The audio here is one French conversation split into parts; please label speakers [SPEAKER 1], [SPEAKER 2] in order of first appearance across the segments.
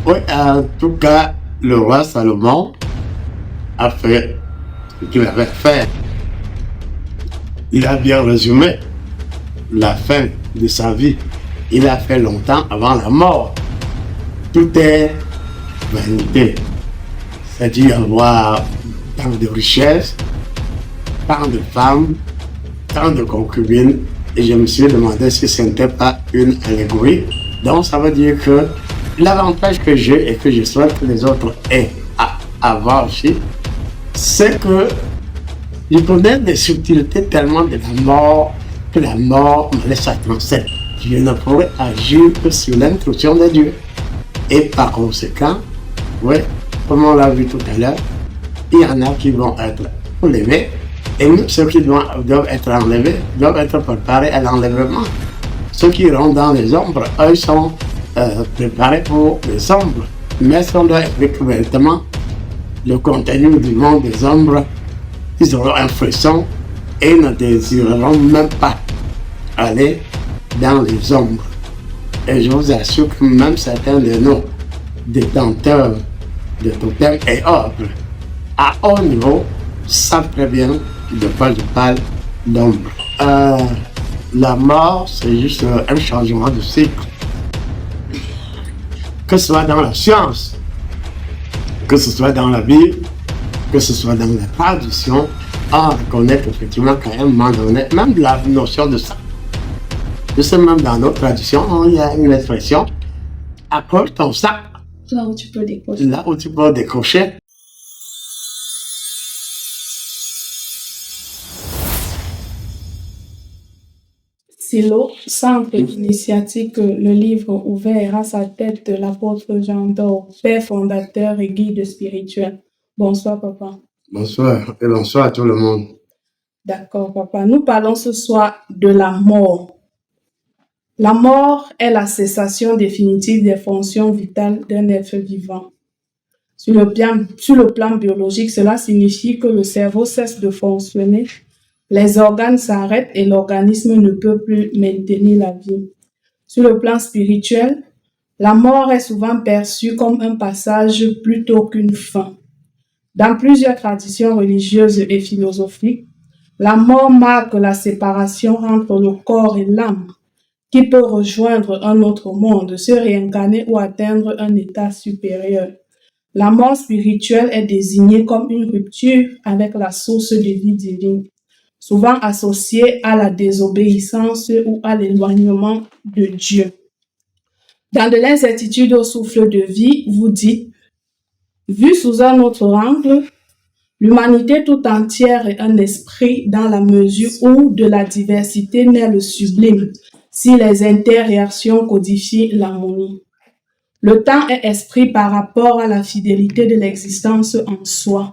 [SPEAKER 1] Oui, en tout cas, le roi Salomon a fait ce qu'il avait fait. Il a bien résumé la fin de sa vie. Il a fait longtemps avant la mort. Tout est vanité. C'est-à-dire avoir tant de richesses, tant de femmes, tant de concubines. Et je me suis demandé si ce n'était pas une allégorie. Donc ça veut dire que l'avantage que j'ai et que je souhaite que les autres aient à avoir aussi, c'est que je connais des subtilités tellement de la mort que la mort me laisse à penser. Je ne pourrais agir que sur l'instruction de Dieu. Et par conséquent, oui, comme on l'a vu tout à l'heure, il y en a qui vont être enlevés, et même ceux qui doivent être enlevés doivent être préparés à l'enlèvement. Ceux qui iront dans les ombres, eux, sont préparés pour les ombres. Mais si on doit expliquer véritablement le contenu du monde des ombres, ils auront un frisson et ne désireront même pas aller dans les ombres. Et je vous assure que même certains de nos détenteurs de totems et autres, à haut niveau, savent très bien de quoi je parle d'ombre. La mort, c'est juste un changement de cycle. Que ce soit dans la science, que ce soit dans la Bible, que ce soit dans la tradition, on reconnaît effectivement qu'à un moment donné, même la notion de ça, je sais même dans notre tradition, il y a une expression, accroche ton sac.
[SPEAKER 2] Là où tu peux décrocher.
[SPEAKER 1] Là où tu peux décrocher.
[SPEAKER 2] Silo, centre initiatique, le livre ouvert à sa tête de l'apôtre Jean d'Or, père fondateur et guide spirituel. Bonsoir, papa.
[SPEAKER 1] Bonsoir et bonsoir à tout le monde.
[SPEAKER 2] D'accord, papa. Nous parlons ce soir de la mort. La mort est la cessation définitive des fonctions vitales d'un être vivant. Sur le plan biologique, cela signifie que le cerveau cesse de fonctionner, les organes s'arrêtent et l'organisme ne peut plus maintenir la vie. Sur le plan spirituel, la mort est souvent perçue comme un passage plutôt qu'une fin. Dans plusieurs traditions religieuses et philosophiques, la mort marque la séparation entre le corps et l'âme, qui peut rejoindre un autre monde, se réincarner ou atteindre un état supérieur. La mort spirituelle est désignée comme une rupture avec la source de vie divine, souvent associée à la désobéissance ou à l'éloignement de Dieu. Dans de l'incertitude au souffle de vie, vous dites, vu sous un autre angle, l'humanité tout entière est un esprit dans la mesure où de la diversité naît le sublime, si les interréactions codifient l'harmonie. Le temps est esprit par rapport à la fidélité de l'existence en soi.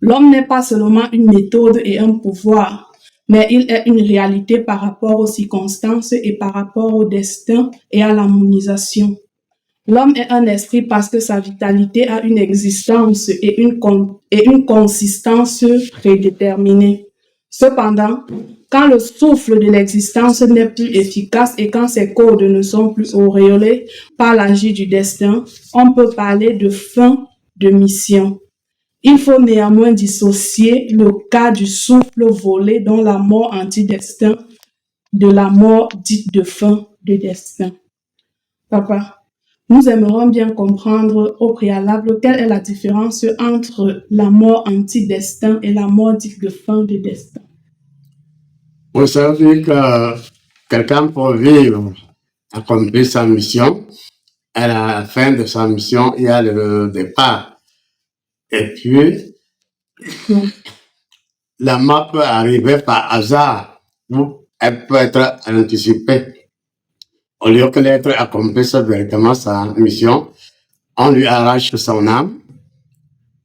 [SPEAKER 2] L'homme n'est pas seulement une méthode et un pouvoir, mais il est une réalité par rapport aux circonstances et par rapport au destin et à l'harmonisation. L'homme est un esprit parce que sa vitalité a une existence et une consistance prédéterminée. Cependant, quand le souffle de l'existence n'est plus efficace et quand ses codes ne sont plus auréolés par l'agir du destin, on peut parler de fin de mission. Il faut néanmoins dissocier le cas du souffle volé dont la mort anti-destin de la mort dite de fin de destin. Papa, nous aimerions bien comprendre au préalable quelle est la différence entre la mort anti-destin et la mort dite de fin de destin.
[SPEAKER 1] Vous savez que quelqu'un pour vivre, accomplir sa mission, à la fin de sa mission, il y a le départ. Et puis, la mort peut arriver par hasard, ou elle peut être anticipée. Au lieu que l'être accomplisse véritablement sa mission, on lui arrache son âme,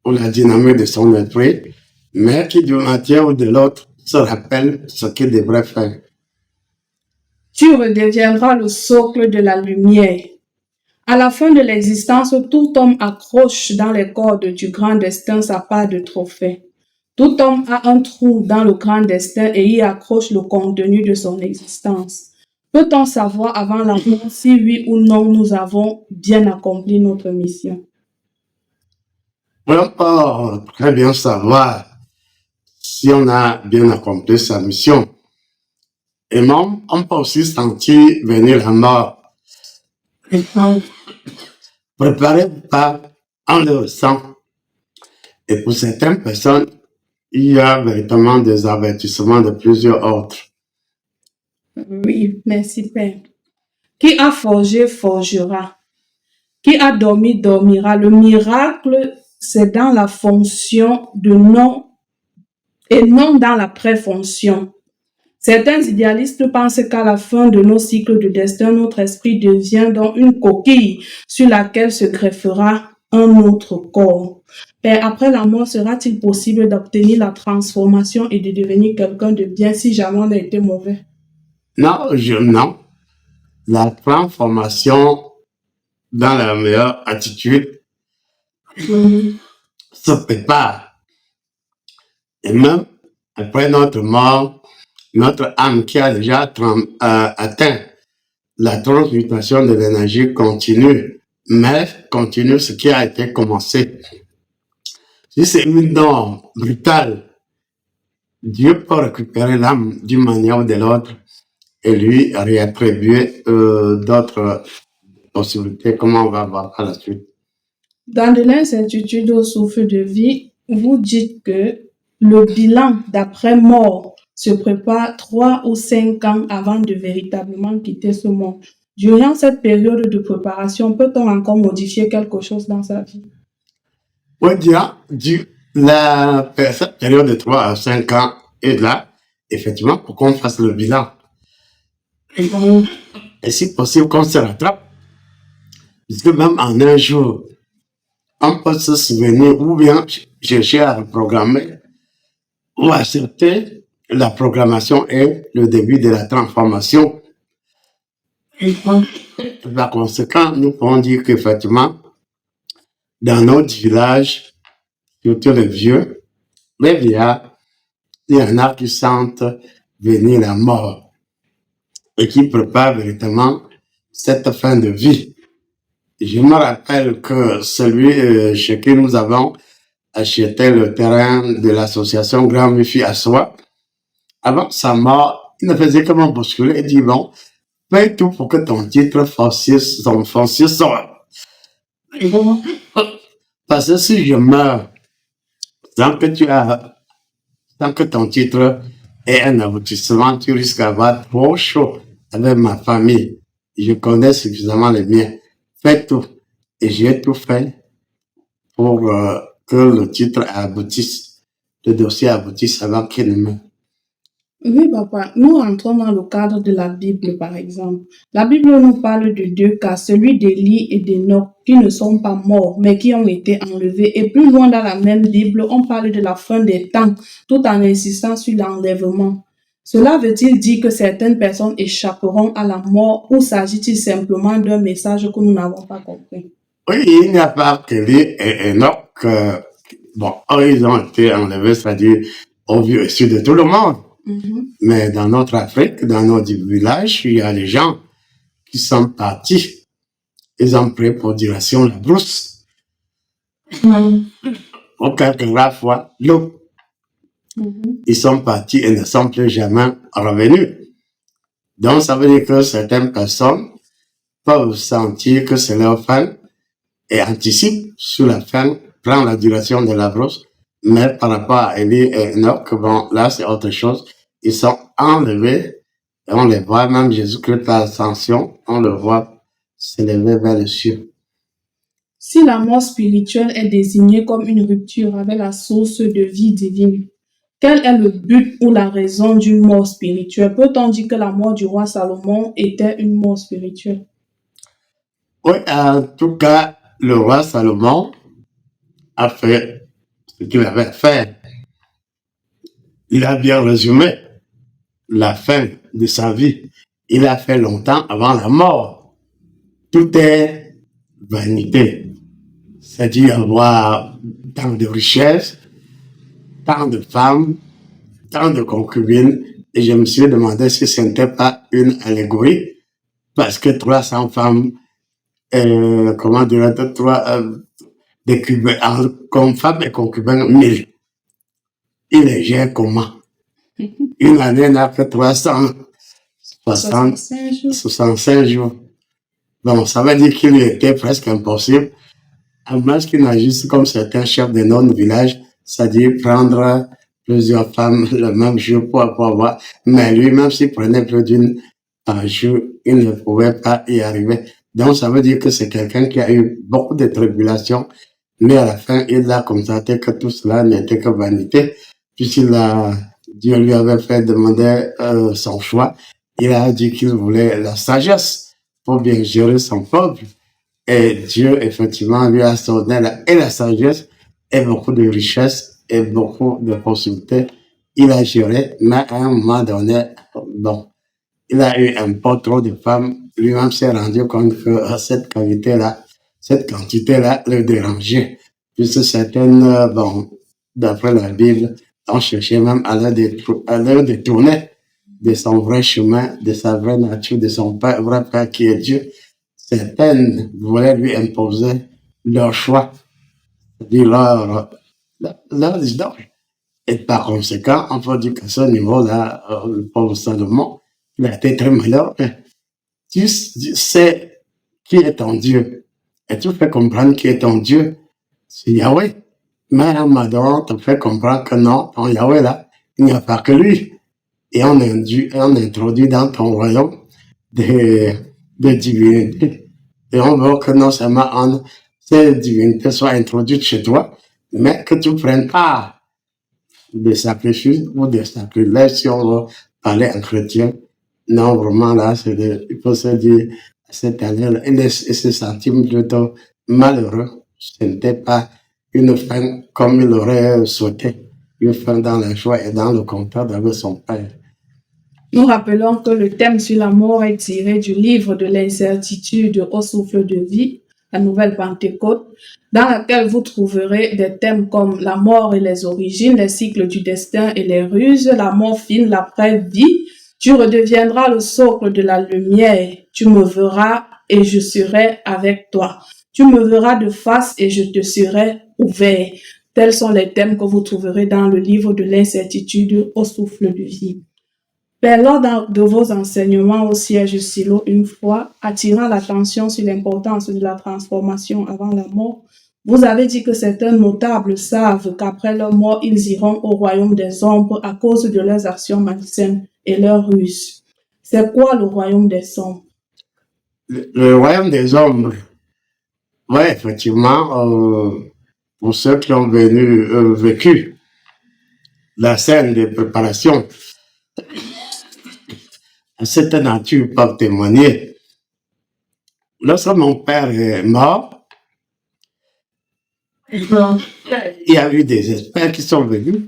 [SPEAKER 1] ou la dynamique de son esprit, mais qui d'une matière ou de l'autre se rappelle ce qu'il devrait faire.
[SPEAKER 2] Tu redeviendras le socle de la lumière. À la fin de l'existence, tout homme accroche dans les cordes du grand destin sa part de trophée. Tout homme a un trou dans le grand destin et y accroche le contenu de son existence. Peut-on savoir avant la mort si oui ou non nous avons bien accompli notre mission?
[SPEAKER 1] On peut pas très bien savoir si on a bien accompli sa mission. Et même, on peut aussi sentir venir la mort. Préparé par on le ressent. Et pour certaines personnes, il y a véritablement des avertissements de plusieurs ordres.
[SPEAKER 2] Oui, merci Père. Qui a forgé, forgera. Qui a dormi, dormira. Le miracle, c'est dans la fonction de non et non dans la préfonction. Certains idéalistes pensent qu'à la fin de nos cycles de destin, notre esprit devient donc une coquille sur laquelle se greffera un autre corps. Mais après la mort, sera-t-il possible d'obtenir la transformation et de devenir quelqu'un de bien si jamais on a été mauvais?
[SPEAKER 1] Non, non. La transformation dans la meilleure attitude se prépare. Et même après notre mort, notre âme qui a déjà atteint la transmutation de l'énergie continue, mais continue ce qui a été commencé. Si c'est une don brutale, Dieu peut récupérer l'âme d'une manière ou de l'autre et lui réattribuer d'autres possibilités, comment on va voir par la suite.
[SPEAKER 2] Dans de l'incertitude au souffle de vie, vous dites que le bilan d'après mort se prépare 3 ou 5 ans avant de véritablement quitter ce monde. Durant cette période de préparation, peut-on encore modifier quelque chose dans sa vie?
[SPEAKER 1] Oui, cette période de 3 à 5 ans est là, effectivement, pour qu'on fasse le bilan. Et si possible, qu'on se rattrape. Puisque même en un jour, on peut se souvenir ou bien chercher à reprogrammer ou accepter la programmation et le début de la transformation. Par conséquent, nous pouvons dire qu'effectivement, dans notre village, surtout les vieux, les vieillards, il y en a qui sentent venir la mort et qui préparent véritablement cette fin de vie. Je me rappelle que celui chez qui nous avons acheté le terrain de l'association Grand Mifi à Soi, avant sa mort, il ne faisait que me bousculer et dit bon, fais tout pour que ton titre foncier soit. Parce que si je meurs sans que ton titre ait un aboutissement, tu risques d'avoir trop chaud avec ma famille. Je connais suffisamment les miens. Fais tout. Et j'ai tout fait pour que le titre aboutisse, le dossier aboutisse avant qu'il ne meure.
[SPEAKER 2] Oui, papa, nous entrons dans le cadre de la Bible, par exemple. La Bible nous parle de 2 cas, celui d'Élie et d'Enoch, qui ne sont pas morts, mais qui ont été enlevés. Et plus loin dans la même Bible, on parle de la fin des temps, tout en insistant sur l'enlèvement. Cela veut-il dire que certaines personnes échapperont à la mort ou s'agit-il simplement d'un message que nous n'avons pas compris?
[SPEAKER 1] Oui, il n'y a pas qu'Élie et Enoch. Bon, eux, ils ont été enlevés, c'est-à-dire au vu et su de tout le monde. Mais dans notre Afrique, dans notre village, il y a des gens qui sont partis. Ils ont pris pour direction la brousse. Ou quelques rares fois, l'eau. Ils sont partis et ne sont plus jamais revenus. Donc, ça veut dire que certaines personnes peuvent sentir que c'est leur fin et anticipent sur la fin, prennent la direction de la brousse. Mais par rapport à Élie et Enoch, bon, là, c'est autre chose. Ils sont enlevés et on les voit, même Jésus-Christ à l'ascension, on le voit s'élever vers les cieux.
[SPEAKER 2] Si la mort spirituelle est désignée comme une rupture avec la source de vie divine, quel est le but ou la raison d'une mort spirituelle? Peut-on dire que la mort du roi Salomon était une mort spirituelle?
[SPEAKER 1] Oui, en tout cas, le roi Salomon a fait ce qu'il avait à faire. Il a bien résumé la fin de sa vie. Il a fait longtemps avant la mort. Tout est vanité. C'est-à-dire avoir tant de richesses, tant de femmes, tant de concubines, Et je me suis demandé si ce n'était pas une allégorie, parce que 300 femmes, comment dirais-je, des comme femmes et concubins, 1000. Il les gère comment? Une année n'a que 365 jours. Bon, ça veut dire qu'il lui était presque impossible, à moins qu'il n'agisse comme certains chefs de notre village, c'est-à-dire prendre plusieurs femmes le même jour pour avoir. Mais lui, même s'il prenait plus d'une par jour, il ne pouvait pas y arriver. Donc, ça veut dire que c'est quelqu'un qui a eu beaucoup de tribulations, mais à la fin, il a constaté que tout cela n'était que vanité, Dieu lui avait fait demander son choix. Il a dit qu'il voulait la sagesse pour bien gérer son peuple. Et Dieu, effectivement, lui a donné la sagesse et beaucoup de richesses et beaucoup de possibilités. Il a géré, mais à un moment donné, bon, il a eu un peu trop de femmes. Lui-même s'est rendu compte que cette quantité-là le dérangeait. Puisque certaines, bon, d'après la Bible, ont cherché même à le détourner de son vrai chemin, de sa vraie nature, de son vrai Père qui est Dieu. Certaines voulaient lui imposer leur choix, c'est-à-dire leur d'âge. Et par conséquent, on peut dire qu'à ce niveau-là, le pauvre Salomon, il a été très malheureux. Tu sais qui est ton Dieu. Et tu fais comprendre qui est ton Dieu. C'est Yahweh. Mais un Madon te fait comprendre que non, ton Yahweh là, il n'y a pas que lui. Et on introduit dans ton royaume des divinités. Et on veut que non seulement ces divinités soient introduites chez toi, mais que tu prennes pas des sacrifices ou des sacrilèges, si on veut parler en chrétien. Non, vraiment, là, il faut se dire, cette année-là, il se sentit plutôt malheureux. Ce n'était pas une fin comme il aurait souhaité, une fin dans la joie et dans le contact avec son Père.
[SPEAKER 2] Nous rappelons que le thème sur la mort est tiré du livre de l'incertitude au souffle de vie, la Nouvelle Pentecôte, dans laquelle vous trouverez des thèmes comme la mort et les origines, les cycles du destin et les ruses, la mort fine, l'après-vie. Tu redeviendras le socle de la lumière. Tu me verras et je serai avec toi. Tu me verras de face et je te serai ouvert. Tels sont les thèmes que vous trouverez dans le livre de l'incertitude au souffle de vie. Père, lors de vos enseignements au siège Silo une fois, attirant l'attention sur l'importance de la transformation avant la mort, vous avez dit que certains notables savent qu'après leur mort, ils iront au royaume des ombres à cause de leurs actions malsaines et leurs ruses. C'est quoi le royaume des ombres?
[SPEAKER 1] Le royaume des ombres, oui, effectivement, pour ceux qui ont vécu la scène de préparation, à cette nature peuvent témoigner. Lorsque mon père est mort, il y a eu des experts qui sont venus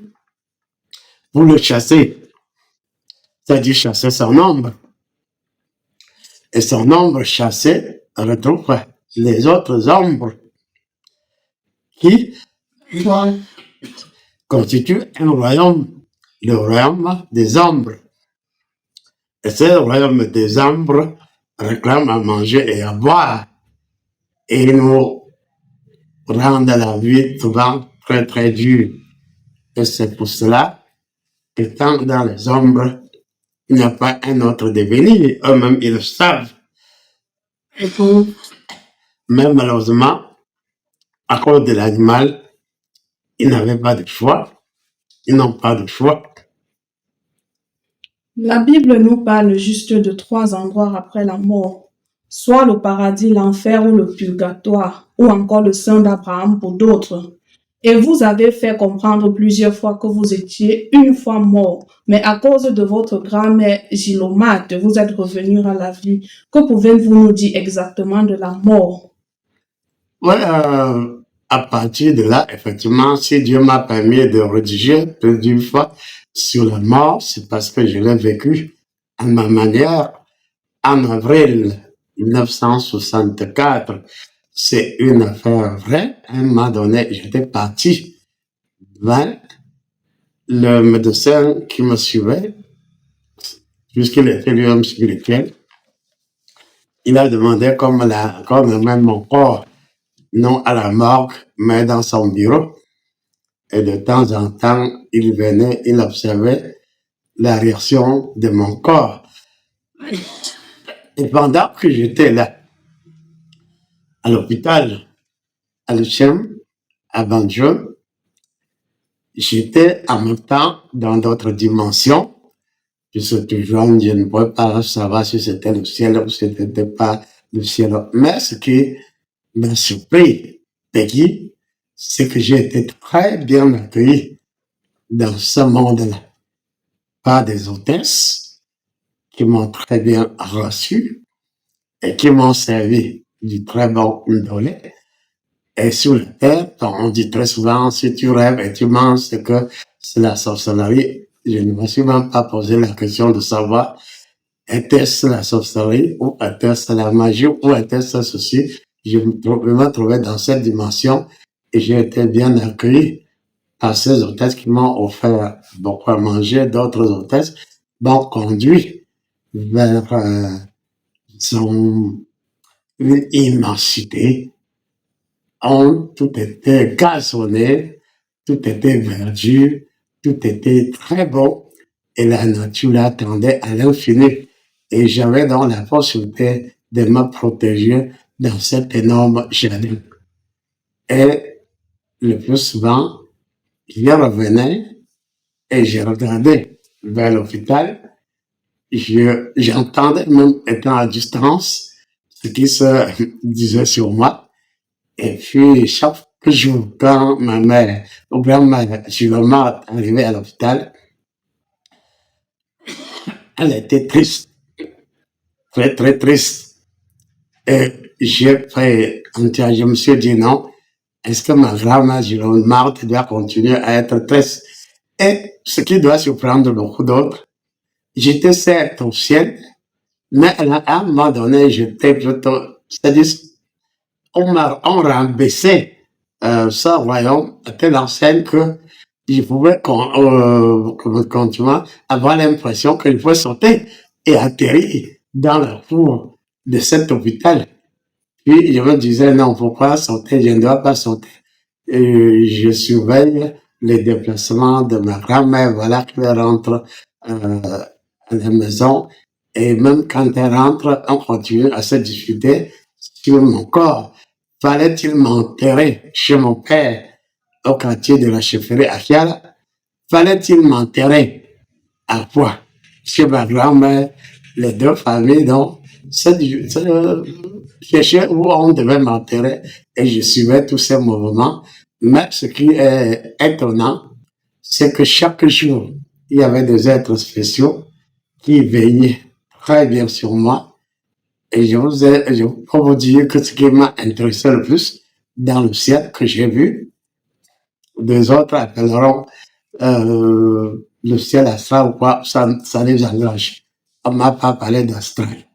[SPEAKER 1] pour le chasser, c'est-à-dire chasser son ombre. Et son ombre chassée retrouve les autres ombres qui constituent un royaume, le royaume des ombres. Et ce royaume des ombres réclame à manger et à boire. Et il nous rend la vie souvent très très dure. Et c'est pour cela que tant dans les ombres, il n'y a pas un autre devenir. Eux-mêmes, ils le savent. Mais malheureusement, à cause de l'animal, ils n'avaient pas de choix. Ils n'ont pas de choix.
[SPEAKER 2] La Bible nous parle juste de 3 endroits après la mort, soit le paradis, l'enfer ou le purgatoire, ou encore le sein d'Abraham pour d'autres. Et vous avez fait comprendre plusieurs fois que vous étiez une fois mort, mais à cause de votre grand-mère Gilomate, vous êtes revenu à la vie. Que pouvez-vous nous dire exactement de la mort?
[SPEAKER 1] Oui, à partir de là, effectivement, si Dieu m'a permis de rédiger plus d'une fois sur la mort, c'est parce que je l'ai vécu à ma manière. En avril 1964, c'est une affaire vraie. À un moment donné, j'étais parti vers le médecin qui me suivait puisqu'il était lui-même spirituel, il a demandé comme même mon corps, non à la morgue, mais dans son bureau. Et de temps en temps, il venait, il observait la réaction de mon corps. Et pendant que j'étais là, à l'hôpital, à l'UQAM, à Banjul, j'étais en même temps dans d'autres dimensions. Je suis toujours, je ne pouvais pas savoir si c'était le ciel ou si ce n'était pas le ciel. Mais ce qui m'a surpris, Peggy, c'est que j'ai été très bien accueilli dans ce monde-là. Par des hôtesses qui m'ont très bien reçu et qui m'ont servi du très bon ndolé. Et sur la terre, on dit très souvent, si tu rêves et tu manges, c'est que c'est la sorcellerie. Je ne me suis même pas posé la question de savoir était-ce la sorcellerie ou était-ce la magie ou était-ce ceci. Je me trouvais dans cette dimension et j'ai été bien accueilli par ces hôtesses qui m'ont offert beaucoup à manger. D'autres hôtesses m'ont conduit vers une immensité. Tout était gazonné, tout était verdure, tout était très beau et la nature attendait à l'infini. Et j'avais donc la possibilité de me protéger dans cet énorme jardin. Et le plus souvent, je revenais et je regardais vers l'hôpital. J'entendais même étant à distance ce qui se disait sur moi. Et puis, chaque jour, quand ma mère, ou bien je suis vraiment arrivé à l'hôpital, elle était triste, très, très triste. Et je me suis dit non, est-ce que ma grand-mère Jérôme Marthe doit continuer à être triste? Et ce qui doit surprendre beaucoup d'autres, j'étais certes au ciel, mais à un moment donné, j'étais plutôt, c'est-à-dire, on rabaissait ce royaume à telle enseigne que je pouvais continuer avoir l'impression qu'il faut sauter et atterrir dans la cour de cet hôpital. Puis je me disais, non, pourquoi sauter? Je ne dois pas sauter. Et je surveille les déplacements de ma grand-mère, voilà qu'elle rentre à la maison. Et même quand elle rentre, on continue à se discuter sur mon corps. Fallait-il m'enterrer chez mon père au quartier de la chefferie à Kiala? Fallait-il m'enterrer à quoi? Chez ma grand-mère, les deux familles, donc, chercher où on devait m'enterrer et je suivais tous ces mouvements. Mais ce qui est étonnant, c'est que chaque jour, il y avait des êtres spéciaux qui veillaient très bien sur moi. Et je peux vous dire que ce qui m'a intéressé le plus dans le ciel que j'ai vu, des autres appelleront le ciel astral ou quoi, ça les engage. On m'a pas parlé d'astral.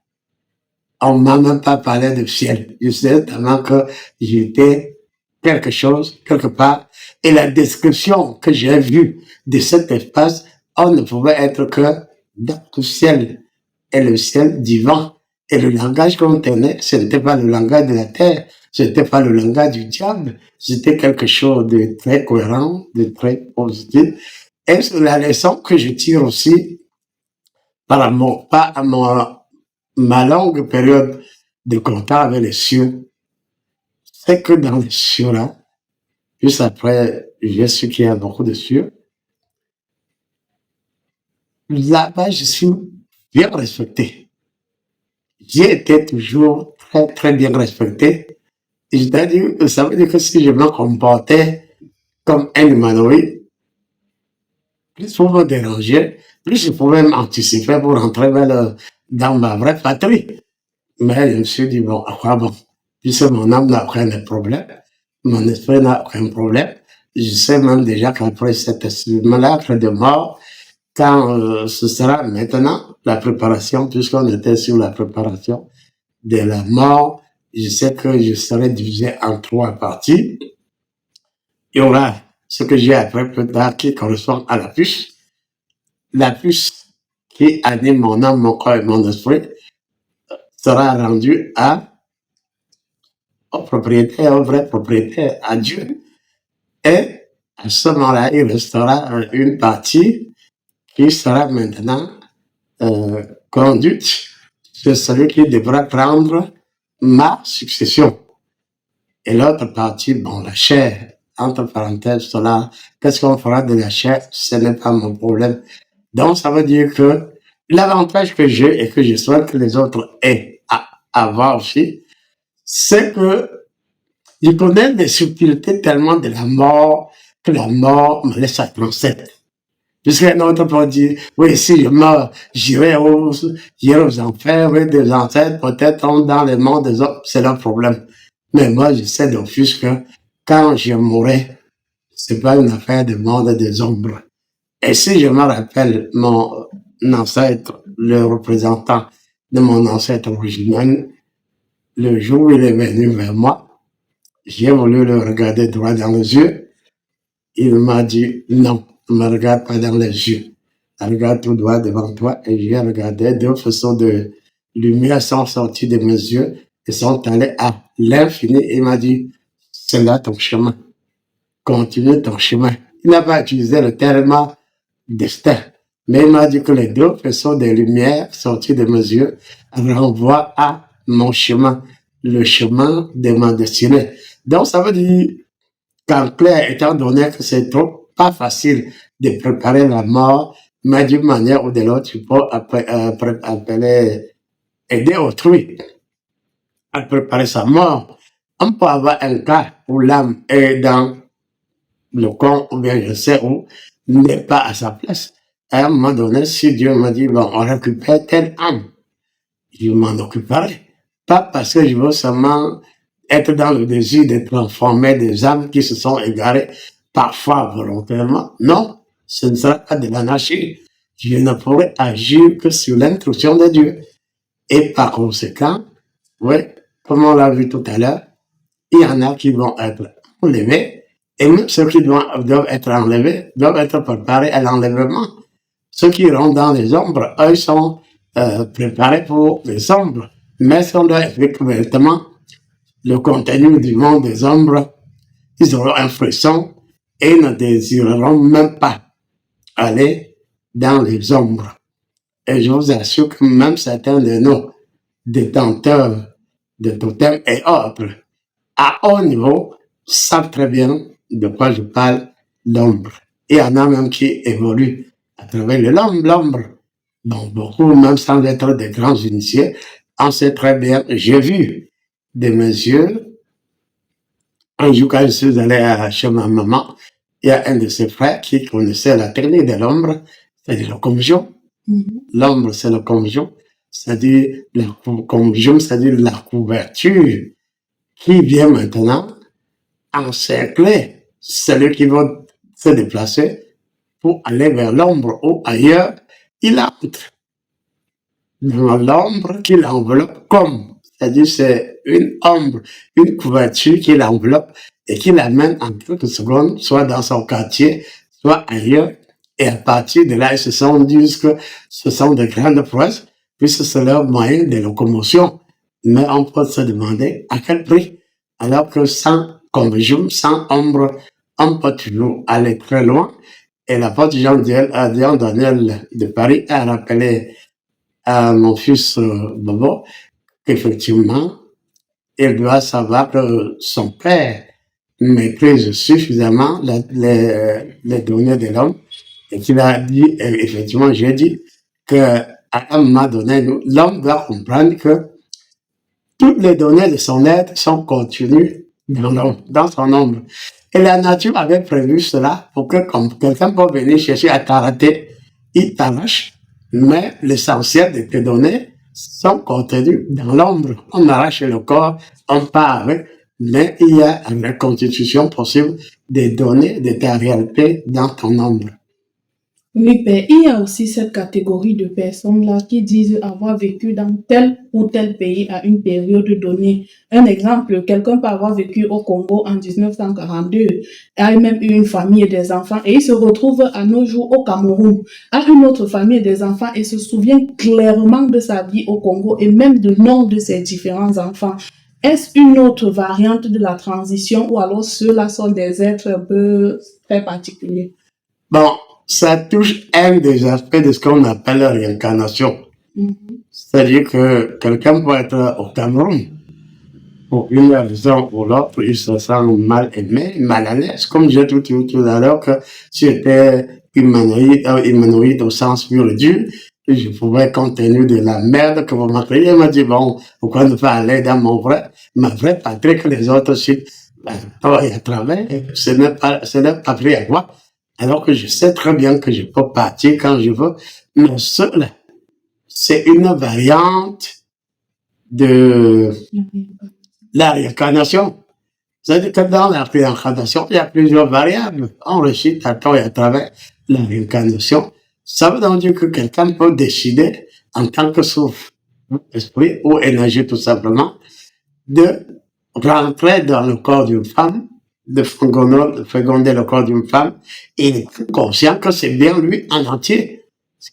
[SPEAKER 1] On m'a même pas parlé de ciel. Je sais tellement que j'étais quelque chose, quelque part. Et la description que j'ai vue de cet espace, on ne pouvait être que dans le ciel. Et le ciel divin. Et le langage qu'on tenait, ce n'était pas le langage de la terre, ce n'était pas le langage du diable, c'était quelque chose de très cohérent, de très positif. Et la leçon que je tire aussi par ma longue période de contact avec les cieux, c'est que dans les cieux-là, juste après, j'ai su qu'il y a beaucoup de cieux, là-bas, je suis bien respecté. J'ai été toujours très, très bien respecté. C'est-à-dire, ça veut dire que si je me comportais comme un humanoïde, plus vous me déranger, plus je pouvais m'anticiper pour rentrer dans ma vraie patrie. Mais je me suis dit, bon, à quoi bon? Puisque mon âme n'a aucun problème, mon esprit n'a aucun problème. Je sais même déjà qu'après cette simulacre de mort, quand ce sera maintenant la préparation, puisqu'on était sur la préparation de la mort, je sais que je serai divisé en 3 parties. Il y aura ce que j'ai appris plus tard qui correspond à la puce qui anime mon âme, mon corps et mon esprit sera rendu au propriétaire, au vrai propriétaire, à Dieu. Et à ce moment-là, il restera une partie qui sera maintenant conduite sur celui qui devra prendre ma succession. Et l'autre partie, bon, la chair, entre parenthèses, cela, qu'est-ce qu'on fera de la chair? Ce n'est pas mon problème. Donc, ça veut dire que l'avantage que j'ai et que je souhaite que les autres aient à avoir aussi, c'est que je connais les subtilités tellement de la mort que la mort me laisse à penser. Jusqu'à un autre peut dire, oui, si je meurs, j'irai aux enfers, oui, des ancêtres, peut-être dans les mondes des autres, c'est leur problème. Mais moi, je sais d'office que quand je mourrai, c'est pas une affaire de monde des ombres. Et si je me rappelle mon ancêtre, le représentant de mon ancêtre originel, le jour où il est venu vers moi, j'ai voulu le regarder droit dans les yeux. Il m'a dit, non, ne me regarde pas dans les yeux. Regarde tout droit devant toi. Et j'ai regardé, deux faisceaux de lumière sont sortis de mes yeux et sont allés à l'infini. Il m'a dit, c'est là ton chemin. Continue ton chemin. Il n'a pas utilisé le terme destin. Mais il m'a dit que les deux faisceaux de lumière sortis de mes yeux renvoient à mon chemin, le chemin de ma destinée. Donc, ça veut dire qu'en clair, étant donné que c'est trop pas facile de préparer la mort, mais d'une manière ou de l'autre, tu peux aider autrui à préparer sa mort. On peut avoir un cas où l'âme est dans le corps, ou bien je sais où, n'est pas à sa place. À un moment donné, si Dieu m'a dit, bon, on récupère telle âme, je m'en occuperai. Pas parce que je veux seulement être dans le désir de transformer des âmes qui se sont égarées, parfois volontairement. Non, ce ne sera pas de l'anarchie. Je ne pourrai agir que sur l'instruction de Dieu. Et par conséquent, oui, comme on l'a vu tout à l'heure, il y en a qui vont être enlevés, et même ceux qui doivent être enlevés doivent être préparés à l'enlèvement. Ceux qui iront dans les ombres, eux, sont préparés pour les ombres. Mais si on doit expliquer correctement le contenu du monde des ombres, ils auront un frisson et ne désireront même pas aller dans les ombres. Et je vous assure que même certains de nos détenteurs de totems et autres, à haut niveau, savent très bien de quoi je parle, l'ombre. Et il y en a même qui évoluent à travers l'ombre. Bon, beaucoup, même sans être des grands initiés, on sait très bien, j'ai vu de mes yeux, un jour quand je suis allé chez ma maman, il y a un de ses frères qui connaissait la technique de l'ombre, c'est-à-dire la confusion. L'ombre, c'est la confusion, c'est-à-dire la confusion, c'est-à-dire la couverture qui vient maintenant encercler celui qui va se déplacer pour aller vers l'ombre ou ailleurs, il entre dans l'ombre qui l'enveloppe comme, c'est-à-dire c'est une ombre, une couverture qui l'enveloppe et qui l'amène en quelques secondes, soit dans son quartier, soit ailleurs. Et à partir de là, ils se sont dit que ce sont de grandes prouesses, puisque c'est leur moyen de locomotion. Mais on peut se demander à quel prix, alors que sans conviction, sans ombre, on peut toujours aller très loin. Et l'apôtre Jean Daniel de Paris a rappelé à mon fils Bobo qu'effectivement, il doit savoir que son père maîtrise suffisamment les données de l'homme et qu'il a dit, effectivement, j'ai dit qu'à un moment donné, l'homme doit comprendre que toutes les données de son être sont contenues dans son ombre. Et la nature avait prévu cela pour que quand quelqu'un peut venir chercher à t'arrêter, il t'arrache, mais l'essentiel de tes données sont contenues dans l'ombre. On arrache le corps, on part avec, mais il y a une reconstitution possible des données de ta réalité dans ton ombre.
[SPEAKER 2] Oui, ben, il y a aussi cette catégorie de personnes-là qui disent avoir vécu dans tel ou tel pays à une période donnée. Un exemple, quelqu'un peut avoir vécu au Congo en 1942, a même eu une famille et des enfants, et il se retrouve à nos jours au Cameroun, a une autre famille et des enfants, et se souvient clairement de sa vie au Congo et même du nom de ses différents enfants. Est-ce une autre variante de la transition ou alors ceux-là sont des êtres un peu très particuliers?
[SPEAKER 1] Bon, ça touche un des aspects de ce qu'on appelle la réincarnation. C'est-à-dire que quelqu'un peut être au Cameroun, pour une raison ou l'autre, il se sent mal aimé, mal à l'aise, comme j'ai tout à l'heure, que si j'étais humanoïde au sens pur et dur, je pouvais, compte tenu de la merde que vous m'appelez, il m'a dit, bon, pourquoi ne pas aller dans ma vraie patrie que les autres aussi, et à travers, ce n'est pas pris à moi. Alors que je sais très bien que je peux partir quand je veux, mais cela, c'est une variante de la réincarnation. C'est-à-dire que dans la réincarnation, il y a plusieurs variables enrichies à tort et à travers la réincarnation. Ça veut donc dire que quelqu'un peut décider, en tant que souffle, esprit ou énergie tout simplement, de rentrer dans le corps d'une femme, de féconder le corps d'une femme, et il est conscient que c'est bien lui en entier,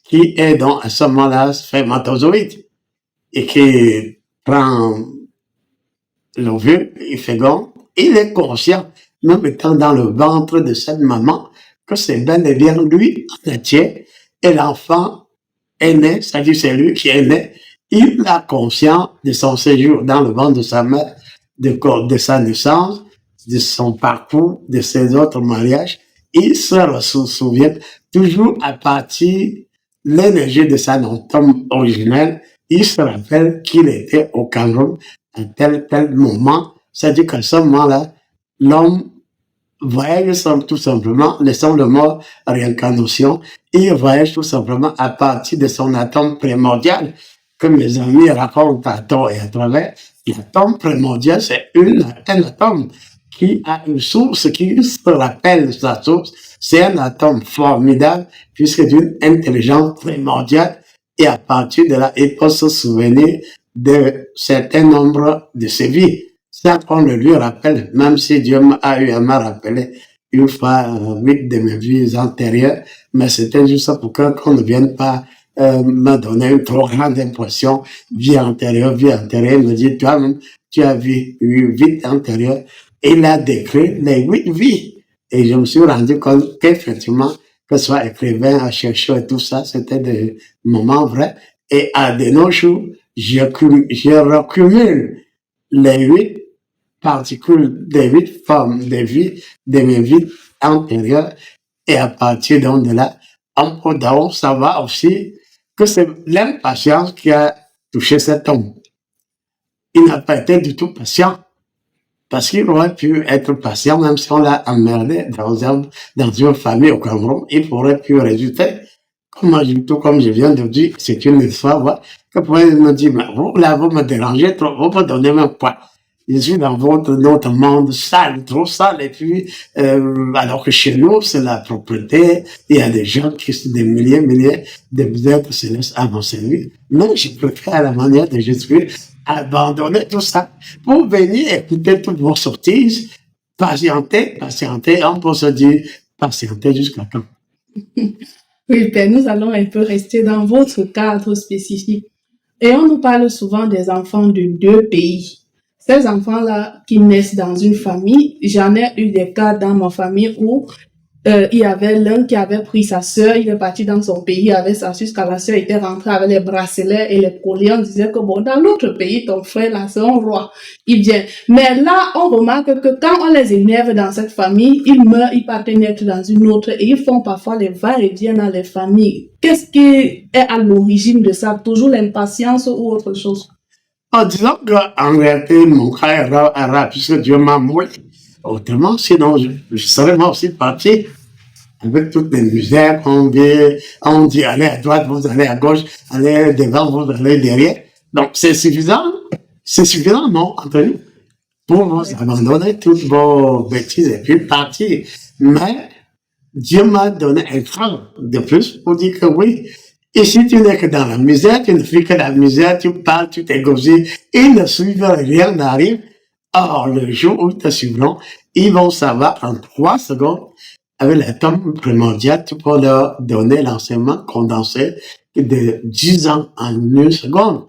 [SPEAKER 1] qui est donc à ce moment-là spermatozoïde, et qui prend l'ovule, il féconde, il est conscient, même étant dans le ventre de cette maman, que c'est bel et bien lui en entier, et l'enfant est né, c'est-à-dire c'est lui qui est né, il a conscience de son séjour dans le ventre de sa mère, de sa naissance, de son parcours, de ses autres mariages. Il se souvient toujours à partir de l'énergie de sa tombe originelle. Il se rappelle qu'il était au Cameroun à tel moment. C'est-à-dire qu'à ce moment-là, l'homme voyage tout simplement, laissant le mot réincarnation, il voyage tout simplement à partir de son atome primordial, que mes amis racontent à tort et à travers. L'atome primordial, c'est un atome qui a une source, qui se rappelle sa source. C'est un atome formidable, puisque d'une intelligence primordiale, et à partir de là, il peut se souvenir de certain nombre de ses vies. Ça qu'on le lui rappelle, même si Dieu a eu à me rappeler une fois 8 de mes vies antérieures, mais c'était juste pour qu'on ne vienne pas me donner une trop grande impression, vie antérieure, il me dit, toi-même, tu as vu 8 antérieures, et il a décrit les 8 vies. Et je me suis rendu compte qu'effectivement, que ce soit écrivain, chercheur et tout ça, c'était des moments vrais. Et à de nos jours, je recumule les 8 particules des 8 formes de vie de mes vies antérieures, et à partir de là, on peut donc savoir aussi que c'est l'impatience qui a touché cet homme. Il n'a pas été du tout patient, parce qu'il aurait pu être patient, même si on l'a emmerdé dans une famille au Cameroun, il aurait pu résulter. Comme je viens de dire, c'est une histoire, ouais, que pourrait me dire, mais vous, là, vous me dérangez trop, vous me donnez même pas. Je suis dans notre monde sale, trop sale, et puis, alors que chez nous, c'est la propriété, il y a des gens qui sont des milliers de êtres célestes à mon service. Mais je préfère à la manière de Jésus abandonner tout ça pour venir écouter toutes vos sorties, patienter, on peut se dire, patienter jusqu'à quand?
[SPEAKER 2] Oui, ben, nous allons un peu rester dans votre cadre spécifique. Et on nous parle souvent des enfants de 2 pays. Ces enfants-là qui naissent dans une famille, j'en ai eu des cas dans ma famille où il y avait l'un qui avait pris sa sœur, il est parti dans son pays avec sa sœur, quand la sœur était rentrée avec les bracelets et les colliers, on disait que bon, dans l'autre pays, ton frère, là, c'est un roi, il vient. Mais là, on remarque que quand on les énerve dans cette famille, ils meurent, ils partent naître dans une autre et ils font parfois les va-et-vient dans les familles. Qu'est-ce qui est à l'origine de ça? Toujours l'impatience ou autre chose?
[SPEAKER 1] Disons qu'en réalité, mon cas est rare, puisque Dieu m'a moulé. Autrement, sinon, je serais moi aussi parti avec toutes les misères qu'on dit, on dit allez à droite, vous allez à gauche, allez devant, vous allez derrière. Donc, c'est suffisant, non, entre nous, pour vous abandonner toutes vos bêtises et puis partir. Mais, Dieu m'a donné un cran de plus pour dire que oui, ici tu n'es que dans la misère, tu ne fais que la misère, tu parles, tu t'égosies, ils ne suivent rien n'arrive. Or, le jour où ils te suivront, ils vont savoir en 3 secondes, avec la tombe primordiale, tu peux leur donner l'enseignement condensé de 10 ans en 1 seconde.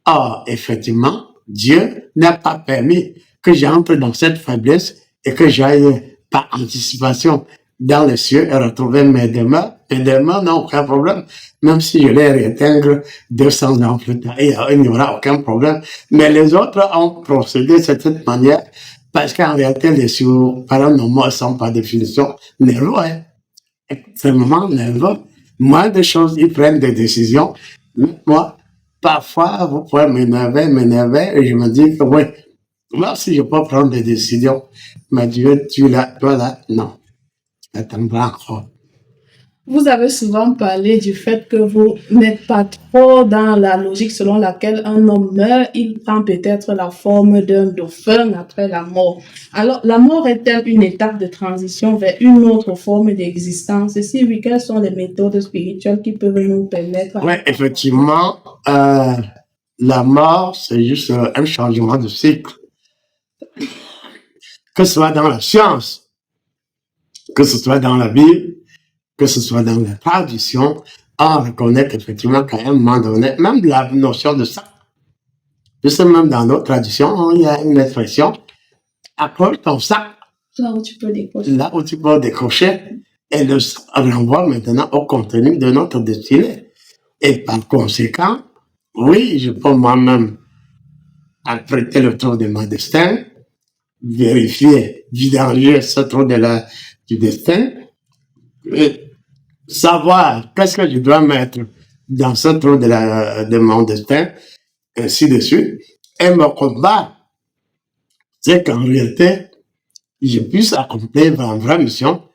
[SPEAKER 1] Or, effectivement, Dieu n'a pas permis que j'entre dans cette faiblesse et que j'aille par anticipation dans les cieux et retrouver mes demeures. Mes demeures n'ont aucun problème, même si je les réintègre 200 ans plus tard. Il n'y aura aucun problème. Mais les autres ont procédé de cette manière parce qu'en réalité, les cieux paranormaux sont par définition nerveux, hein, extrêmement nerveux. Moins de choses, ils prennent des décisions. Moi, parfois, vous pouvez m'énerver, et je me dis que oui, moi si je peux prendre des décisions, mais Dieu, toi là, non, tu attendras encore.
[SPEAKER 2] Vous avez souvent parlé du fait que vous n'êtes pas trop dans la logique selon laquelle un homme meurt, il prend peut-être la forme d'un dauphin après la mort. Alors, la mort est-elle une étape de transition vers une autre forme d'existence? Et si oui, quelles sont les méthodes spirituelles qui peuvent nous permettre?
[SPEAKER 1] Oui, effectivement, la mort, c'est juste un changement de cycle. Que ce soit dans la science, que ce soit dans la Bible, que ce soit dans la tradition, on reconnaît qu'effectivement, qu'à un moment donné, même la notion de ça, juste même dans notre tradition, il y a une expression, accroche ton sac.
[SPEAKER 2] Là où tu peux décrocher.
[SPEAKER 1] Là où tu peux décrocher, et le renvoie maintenant au contenu de notre destinée. Et par conséquent, oui, je peux moi-même apprêter le trou de mon destin, vérifier, vidanger ce trou du destin, et savoir qu'est-ce que je dois mettre dans ce trou de mon destin, ainsi de suite. Et mon combat, c'est qu'en réalité, je puisse accomplir ma vraie mission,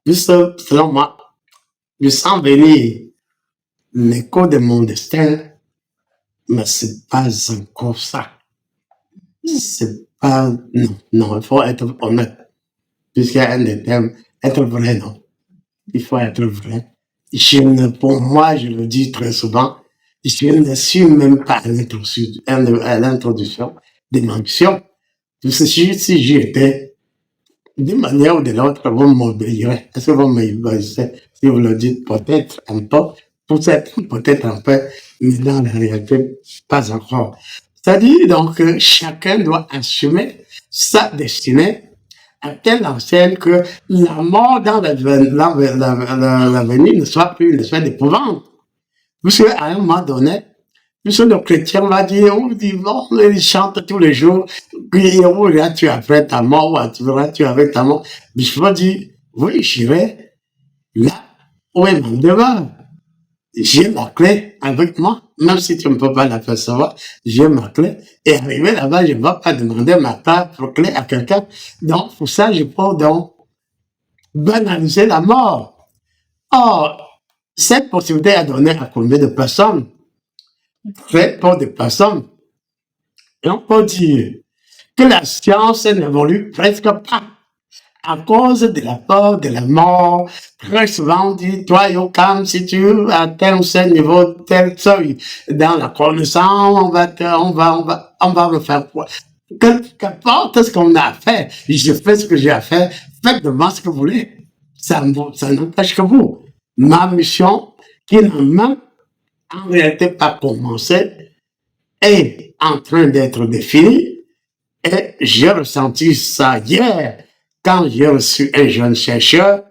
[SPEAKER 1] puisque, selon moi, je sens venir l'écho de mon destin, mais c'est pas encore ça. C'est pas, non, il faut être honnête, puisqu'il y a un des thèmes, être vrai, non. Il faut être vrai. Pour moi, je le dis très souvent, je ne suis même pas à l'introduction de ma mission. Parce que si j'y étais, d'une manière ou de l'autre, vous m'obéirez. Est-ce que vous m'obéissez? Si vous le dites, peut-être un peu, peut-être un peu, mais dans la réalité, pas encore. C'est-à-dire donc que chacun doit assumer sa destinée à telle enseigne que la mort dans l'avenir ne soit plus une espèce d'épouvante. Parce qu'à un moment donné, puisque le chrétien va dire, il chante tous les jours, où tu après ta mort, ou tu avec ta mort. Mais je peux dire, oui, j'irai là où est mon devoir. J'ai ma clé avec moi, même si tu ne peux pas l'apercevoir, j'ai ma clé. Et arrivé là-bas, je ne vais pas demander ma clé à quelqu'un. Donc, pour ça, je peux donc banaliser la mort. Or, cette possibilité est donnée à combien de personnes? Très peu de personnes. Et on peut dire que la science n'évolue presque pas. À cause de la peur de la mort, très souvent on dit, toi, Yokam, si tu atteins ce niveau, tel seuil, dans la connaissance, on va me faire quoi? Qu'importe ce qu'on a fait, je fais ce que j'ai à faire, faites de moi ce que vous voulez. Ça n'empêche que vous. Ma mission, qui n'a même en réalité pas commencé, est en train d'être définie, et j'ai ressenti ça hier, quand j'ai reçu un jeune chercheur,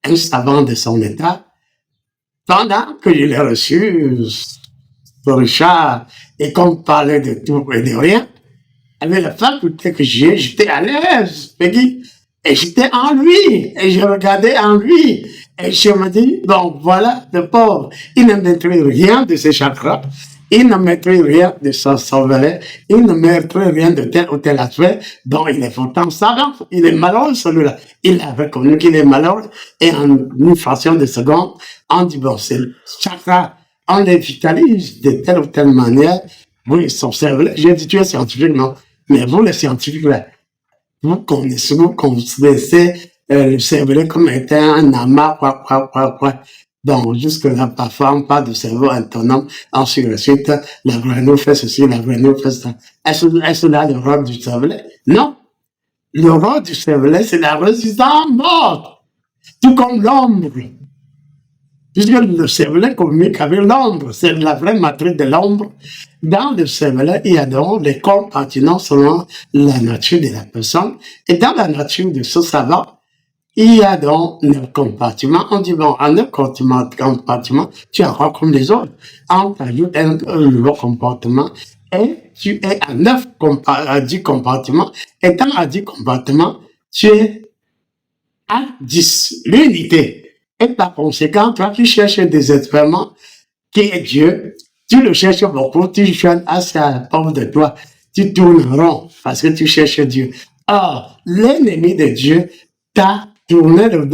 [SPEAKER 1] un savant de son état, pendant que je l'ai reçu, Richard, et qu'on parlait de tout et de rien, avec la faculté que j'ai, j'étais à l'aise, Peggy, et j'étais en lui, et je regardais en lui, et je me dis, bon, voilà, le pauvre, il ne maîtrise rien de ses chakras, il ne maîtrise rien de son cerveau, il ne maîtrise rien de tel ou tel aspect, donc il est pourtant savant, il est malheureux celui-là. Il a reconnu qu'il est malheureux, et en une fraction de seconde, on dit, bon, c'est le chakra, on les vitalise de telle ou telle manière, oui, son cerveau, j'ai dit, tu es scientifique, non, mais vous, les scientifiques, là, vous connaissez le cervelet comme était un amas, quoi. Donc, jusque-là, parfois, on parle de cerveau autonome. Ensuite, la grenouille fait ceci, la grenouille fait ça. Est-ce là le rôle du cervelet? Non. Le rôle du cervelet, c'est la résistance mort. Tout comme l'ombre. Puisque le cervelet communique avec l'ombre. C'est la vraie matrice de l'ombre. Dans le cervelet, il y a donc les compartiments selon la nature de la personne. Et dans la nature de ce savant, il y a donc 9 compartiments. On dit, bon, en 9 compartiments, tu es encore comme les autres. On t'ajoute un nouveau comportement et tu es à 10 compartiments. Étant à 10 compartiments, tu es à 10. L'unité. Et par conséquent, toi qui cherches désespérément qui est Dieu, tu le cherches beaucoup, tu cherches assez à la porte de toi. Tu tournes rond parce que tu cherches Dieu. Or, l'ennemi de Dieu t'a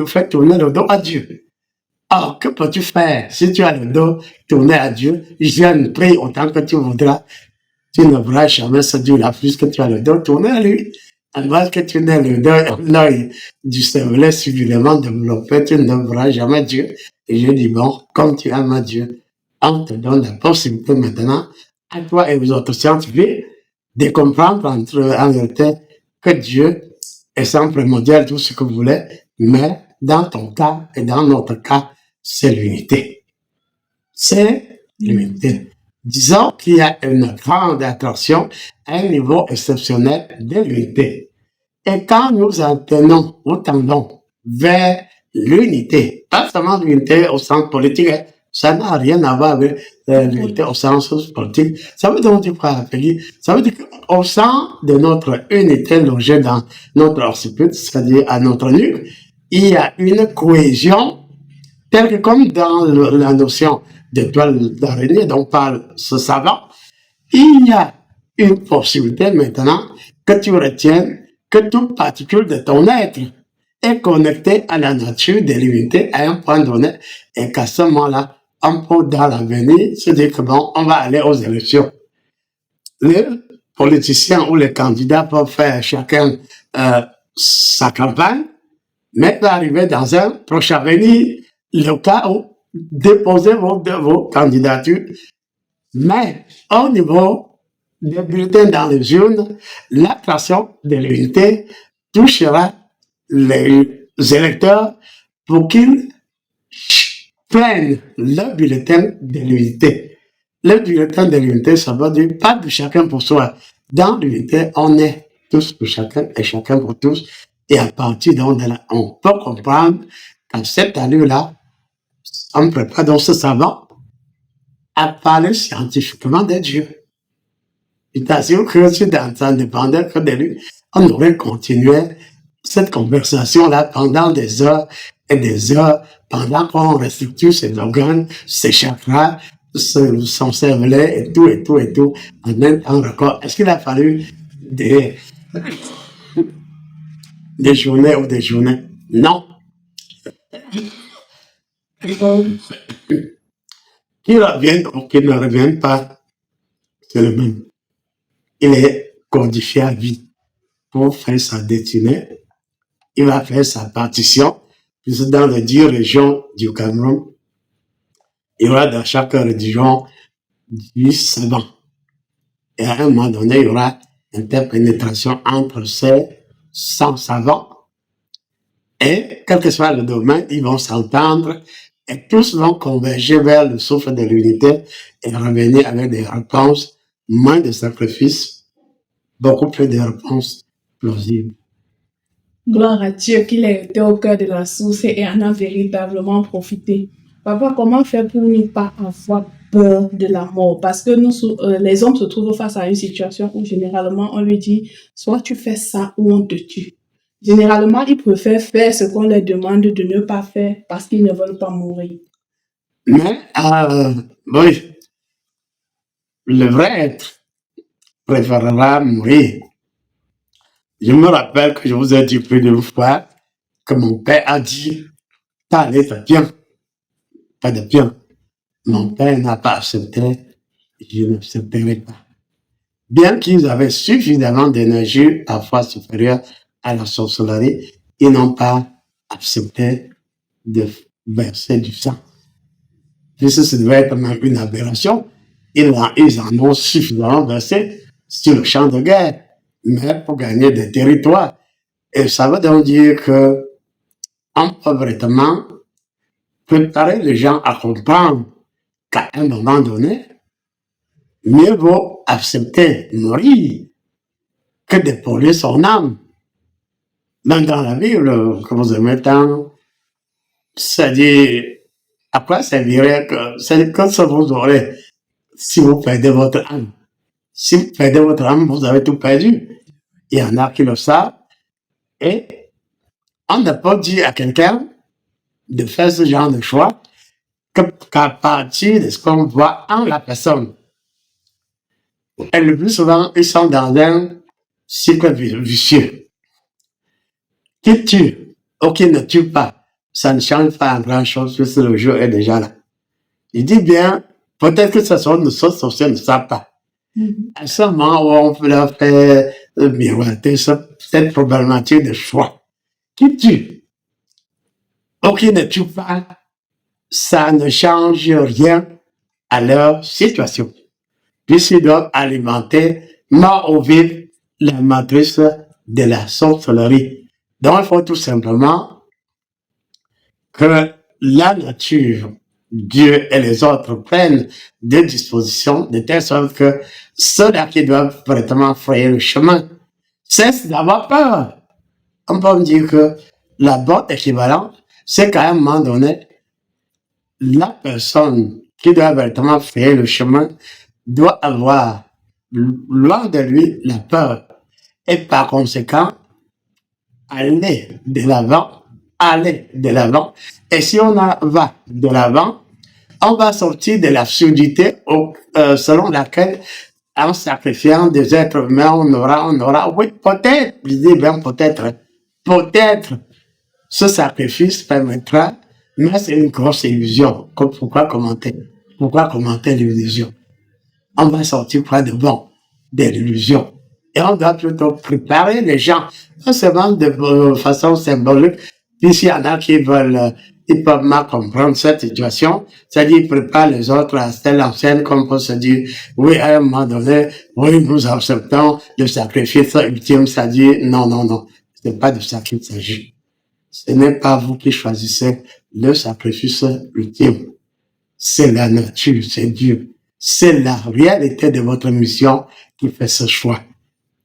[SPEAKER 1] fait tourner le dos à Dieu. Or, que peux-tu faire si tu as le dos tourné à Dieu? Jeûne, prie autant que tu voudras. Tu ne verras jamais ce Dieu-là puisque tu as le dos tourné à lui. Alors que tu n'as l'œil du cervelet suffisamment développé, tu ne verras jamais Dieu. Et je dis, bon, comme tu aimes Dieu, on te donne la possibilité maintenant, à toi et aux autres scientifiques, de comprendre en réalité que Dieu est sans primordial, tout ce que vous voulez, mais dans ton cas et dans notre cas, c'est l'unité. C'est l'unité. Disons qu'il y a une grande attraction à un niveau exceptionnel de l'unité. Et quand nous tendons vers l'unité, pas seulement l'unité au sens politique, ça n'a rien à voir avec l'unité au sens politique. Ça veut donc dire quoi, Peggy? Ça veut dire qu'au sein de notre unité logée dans notre occiput, c'est-à-dire à notre nuque, il y a une cohésion telle que comme dans la notion d'étoile d'araignée dont parle ce savant, il y a une possibilité maintenant que tu retiennes que toute particule de ton être est connectée à la nature de l'unité à un point donné et qu'à ce moment-là, on peut dans l'avenir se dire que bon, on va aller aux élections. Les politiciens ou les candidats peuvent faire chacun sa campagne, mais va arriver dans un prochain avenir le cas où déposer vos candidatures. Mais au niveau des bulletins dans les urnes, l'attraction de l'unité touchera les électeurs pour qu'ils prennent le bulletin de l'unité. Le bulletin de l'unité, ça veut dire pas de chacun pour soi. Dans l'unité, on est tous pour chacun et chacun pour tous. Et à partir de là, on peut comprendre qu'à cette allure-là, on prépare donc ce savant à parler scientifiquement de Dieu. Je t'assure que si ça ne dépendait que de lui, on aurait continué cette conversation-là pendant des heures et des heures, pendant qu'on restructure ses organes, ses chakras, son cervelet et tout, en un temps record. Est-ce qu'il a fallu des journées ou des journées? Non. Qu'il revienne ou qu'il ne revienne pas, c'est le même. Il est codifié à vie pour faire sa destinée. Il va faire sa partition. Puisque dans les 10 régions du Cameroun, il y aura dans chaque région 10 savants. Et à un moment donné, il y aura interpénétration entre ces 100 savants. Et quel que soit le domaine, ils vont s'entendre et tous vont converger vers le souffle de l'unité et revenir avec des réponses, moins de sacrifices, beaucoup plus de réponses plausibles.
[SPEAKER 2] Gloire à Dieu qu'il ait été au cœur de la source et en a véritablement profité. Papa, comment faire pour ne pas avoir peur de la mort? Parce que les hommes se trouvent face à une situation où généralement on lui dit soit tu fais ça ou on te tue. Généralement, ils préfèrent faire ce qu'on leur demande de ne pas faire parce qu'ils ne veulent pas mourir.
[SPEAKER 1] Mais, oui, le vrai être préférera mourir. Je me rappelle que je vous ai dit plus d'une fois que mon père a dit « T'allez, fais bien, pas de bien ». Mon père n'a pas accepté, je n'accepterai pas. Bien qu'ils avaient suffisamment d'énergie, parfois supérieure à la sorcellerie, ils n'ont pas accepter de verser du sang. Puisque ce devait être même une aberration, ils en ont suffisamment versé sur le champ de guerre, mais pour gagner des territoires. Et ça veut donc dire que on peut vraiment préparer les gens à comprendre qu'à un moment donné, mieux vaut accepter mourir que de polluer son âme. Même dans la Bible, que vous aimez tant, c'est-à-dire, à quoi servirait que ça vous aurez si vous perdez votre âme? Si vous perdez votre âme, vous avez tout perdu. Il y en a qui le savent. Et on ne peut pas dire à quelqu'un de faire ce genre de choix qu'à partir de ce qu'on voit en la personne. Et le plus souvent, ils sont dans un cycle vicieux. Qui tue ou qui ne tue pas, ça ne change pas grand-chose puisque le jeu est déjà là. Il dit bien, peut-être que ce sont nos sociaux ne savent pas. À ce moment où on peut leur faire miroiter cette problématique de choix. Qui tue ou qui ne tue pas, ça ne change rien à leur situation. Puisqu'ils doivent alimenter mort ou vide la matrice de la sorcellerie. Donc, il faut tout simplement que la nature, Dieu et les autres prennent des dispositions de telle sorte que ceux-là qui doivent vraiment frayer le chemin cessent d'avoir peur. On peut me dire que la bonne équivalente, c'est qu'à un moment donné, la personne qui doit véritablement frayer le chemin doit avoir loin de lui la peur. Et par conséquent, aller de l'avant. Et si on va de l'avant, on va sortir de l'absurdité selon laquelle, en sacrifiant des êtres humains, on aura, oui, peut-être, je dis bien peut-être, ce sacrifice permettra, mais c'est une grosse illusion. Pourquoi commenter l'illusion? On va sortir près de l'illusion. Et on doit plutôt préparer les gens, non seulement de façon symbolique, puisqu'il y en a qui ils peuvent mal comprendre cette situation, c'est-à-dire ils préparent les autres à telle enseigne comme pour se dire, oui, à un moment donné, oui, nous acceptons le sacrifice ultime, c'est-à-dire, non, ce n'est pas de sacrifice qu'il s'agit. Ce n'est pas vous qui choisissez le sacrifice ultime. C'est la nature, c'est Dieu. C'est la réalité de votre mission qui fait ce choix.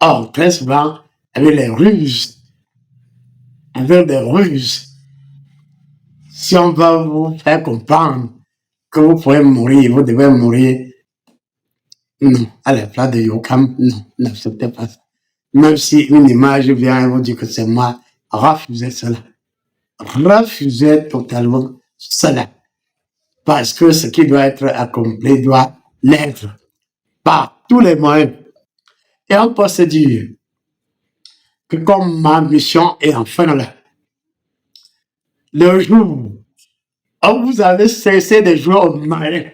[SPEAKER 1] Or, très souvent, avec des ruses, si on va vous faire comprendre que vous pouvez mourir, vous devez mourir, non, à la place de Yokam, non, n'acceptez pas ça. Même si une image vient et vous dit que c'est moi, refusez cela. Refusez totalement cela. Parce que ce qui doit être accompli doit l'être par tous les moyens. Et on peut se dire que comme ma mission est enfin là, le jour où vous avez cessé de jouer au malin,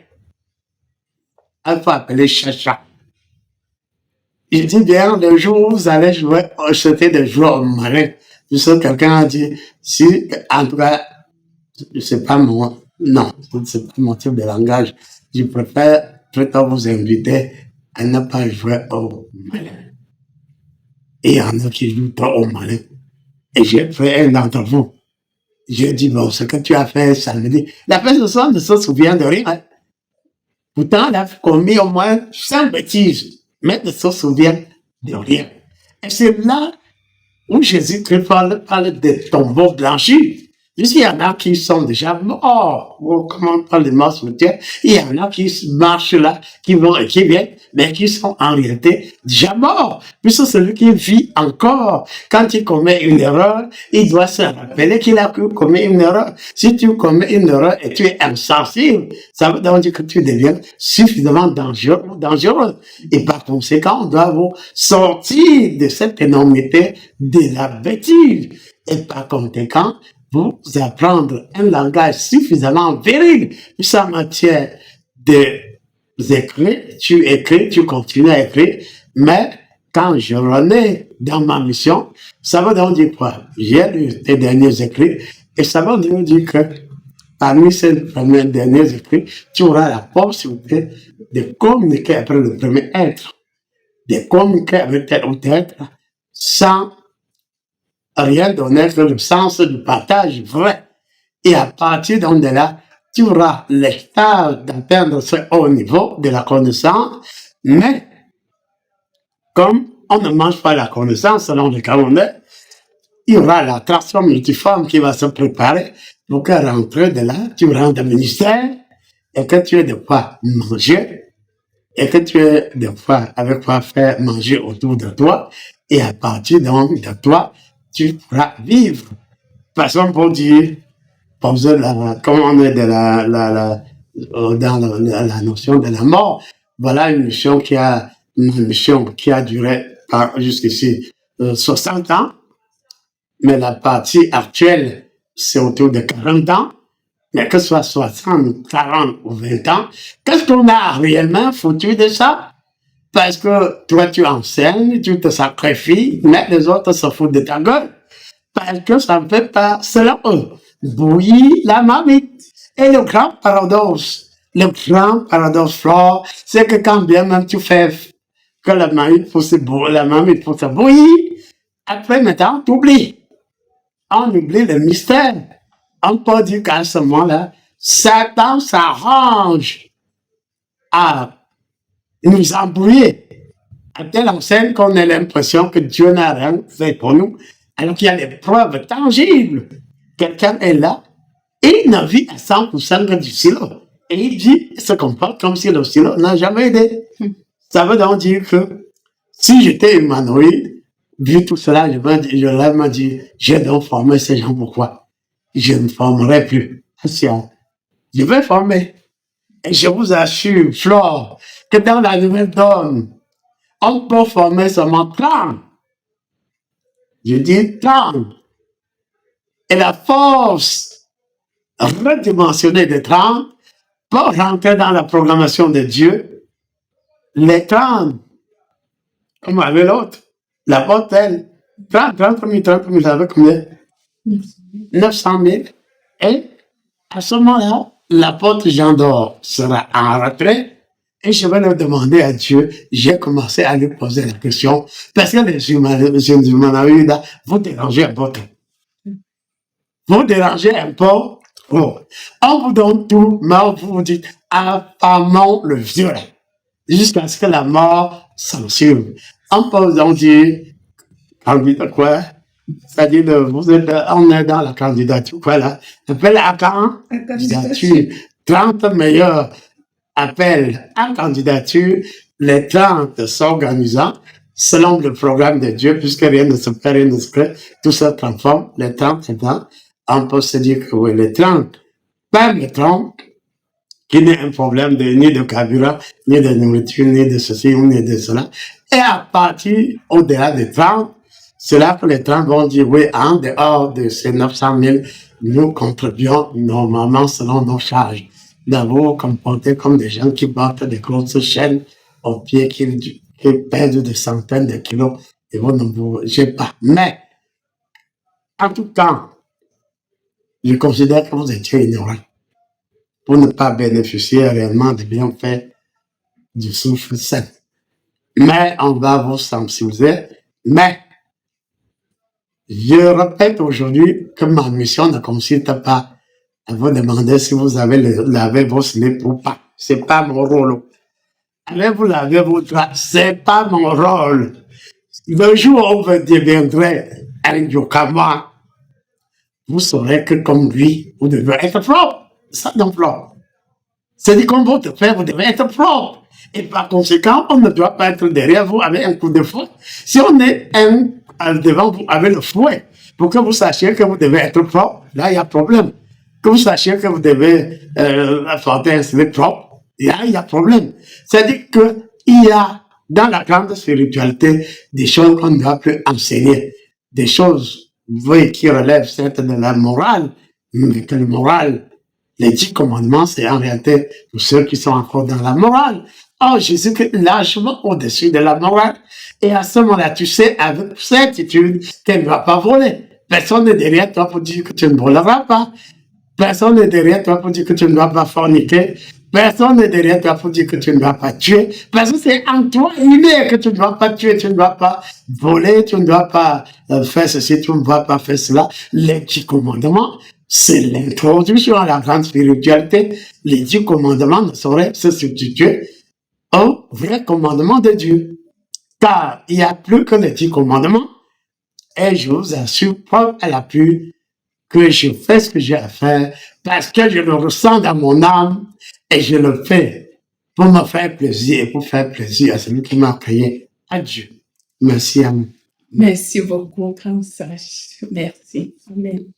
[SPEAKER 1] il faut appeler chacha. Il dit bien, le jour où vous allez cesser de jouer au malin, puisque quelqu'un a dit, si, en tout cas, c'est pas mon type de langage. Je préfère plutôt vous inviter à ne pas jouer au malin. Et il y en a qui jouent trop au malin. Et j'ai fait un d'entre vous. J'ai dit, bon, ce que tu as fait samedi, la personne ne se souvient de rien. Pourtant, elle a commis au moins 5 bêtises, mais ne se souvient de rien. Et c'est là où Jésus-Christ parle de tombeaux blanchis. Puisqu'il y en a qui sont déjà morts, comment on parle de morts sur terre, il y en a qui marchent là, qui vont et qui viennent, mais qui sont en réalité déjà morts. Puisque celui qui vit encore, quand il commet une erreur, il doit se rappeler qu'il a commis une erreur. Si tu commets une erreur et tu es insensible, ça veut donc dire que tu deviens suffisamment dangereux. Et par conséquent, on doit vous sortir de cette énormité de la bêtise. Et par conséquent, vous apprendre un langage suffisamment viril, puisque en matière d'écrire, tu écris, tu continues à écrire, mais quand je renais dans ma mission, ça veut donc dire quoi? J'ai lu tes derniers écrits et ça veut donc dire que parmi ces derniers écrits, tu auras la possibilité de communiquer avec le premier être, de communiquer avec tel ou tel être sans rien donner que le sens du partage vrai. Et à partir de là, tu auras l'état d'atteindre ce haut niveau de la connaissance, mais comme on ne mange pas la connaissance selon le calendrier, il y aura l'attraction multiforme qui va se préparer pour que rentrer de là, tu rentres au ministère et que tu aies de quoi manger et que tu aies de quoi avec quoi faire manger autour de toi et à partir donc de toi, tu pourras vivre. Façon pour dire, pour comme on est dans la notion de la mort, voilà une mission qui a duré jusqu'ici 60 ans, mais la partie actuelle, c'est autour de 40 ans, mais que ce soit 60, 40 ou 20 ans, qu'est-ce qu'on a réellement foutu de ça? Parce que toi, tu enseignes, tu te sacrifies, mais les autres se foutent de ta gueule. Parce que ça ne fait pas, selon eux, bouillir la marmite. Et le grand paradoxe, Flore, c'est que quand bien même tu fais que la marmite pour se bouillir, après maintenant, tu oublies. On oublie le mystère. On peut dire qu'à ce moment-là, Satan s'arrange à nous embrouiller à telle enseigne qu'on a l'impression que Dieu n'a rien fait pour nous, alors qu'il y a des preuves tangibles. Quelqu'un est là et il ne vit à 100% que du silo. Et il se comporte comme si le silo n'a jamais aidé. Ça veut donc dire que si j'étais humanoïde, vu tout cela, je me dis, j'ai donc formé ces gens pourquoi? Je ne formerai plus. Je vais former. Et je vous assure, Flore, que dans la nouvelle donne, on peut former seulement 30. Je dis 30. Et la force redimensionnée des 30 peut rentrer dans la programmation de Dieu. Les 30, comme avec l'autre, la elle, 30 000, avec combien? 900 000. Et à ce moment-là, l'apôtre Jean d'Or sera en retrait et je vais leur demander à Dieu, j'ai commencé à lui poser la question, parce que les humanoïdes, vous dérangez un peu trop. Vous dérangez un peu trop. On vous donne tout, mais vous vous dites, affamons le violent, jusqu'à ce que la mort s'en suive. On peut donc dire, candidat quoi? C'est-à-dire, on est dans la candidature, quoi là? Appel à candidature. 30 meilleurs appels à candidature, les 30 s'organisant selon le programme de Dieu, puisque rien ne se fait, rien ne se crée, tout se transforme, les 30 étant, on peut se dire que oui, les 30 permettront qu'il n'y ait un problème ni de carburant, ni de nourriture, ni de ceci, ni de cela. Et à partir, au-delà des 30, c'est là que les 30 vont dire, oui, en dehors de ces 900 000, nous contribuons normalement selon nos charges. D'abord, comporter comme des gens qui portent des grosses chaînes aux pieds qui pèsent des centaines de kilos et vous ne bougez pas. Mais, en tout cas, je considère que vous étiez ignorants pour ne pas bénéficier réellement des bienfaits du souffle saint. Mais on va vous sensibiliser. Mais, je répète aujourd'hui que ma mission ne consiste pas à vous demander si vous avez lavé vos slips ou pas. C'est pas mon rôle. Allez-vous laver vos draps? C'est pas mon rôle. Le jour où vous deviendrez un Yokama, vous saurez que comme lui, vous devez être propre. Ça non propre. C'est-à-dire comme votre frère, vous devez être propre. Et par conséquent, on ne doit pas être derrière vous avec un coup de fouet. Si on est devant vous avec le fouet, pour que vous sachiez que vous devez être propre, là, il y a problème. Que vous sachiez que vous devez porter un slip propre, là, il y a problème. C'est-à-dire qu'il y a, dans la grande spiritualité, des choses qu'on ne doit plus enseigner. Des choses, oui, qui relèvent certes de la morale, mais que le moral, les 10 commandements, c'est en réalité pour ceux qui sont encore dans la morale. Oh, Jésus est largement au-dessus de la morale. Et à ce moment-là, tu sais avec certitude qu'elle ne va pas voler. Personne n'est derrière toi pour dire que tu ne voleras pas. Personne n'est derrière toi pour dire que tu ne dois pas forniquer. Personne n'est derrière toi pour dire que tu ne dois pas tuer. Parce que c'est en toi inné que tu ne dois pas tuer, tu ne dois pas voler, tu ne dois pas faire ceci, tu ne dois pas faire cela. Les 10 commandements, c'est l'introduction à la grande spiritualité. Les 10 commandements ne sauraient se substituer au vrai commandement de Dieu. Car il n'y a plus que les 10 commandements. Et je vous assure, preuve à l'appui, que je fais ce que j'ai à faire parce que je le ressens dans mon âme et je le fais pour me faire plaisir et pour faire plaisir à celui qui m'a créé. Adieu. Merci à vous.
[SPEAKER 2] Merci beaucoup, grand sage. Merci. Amen.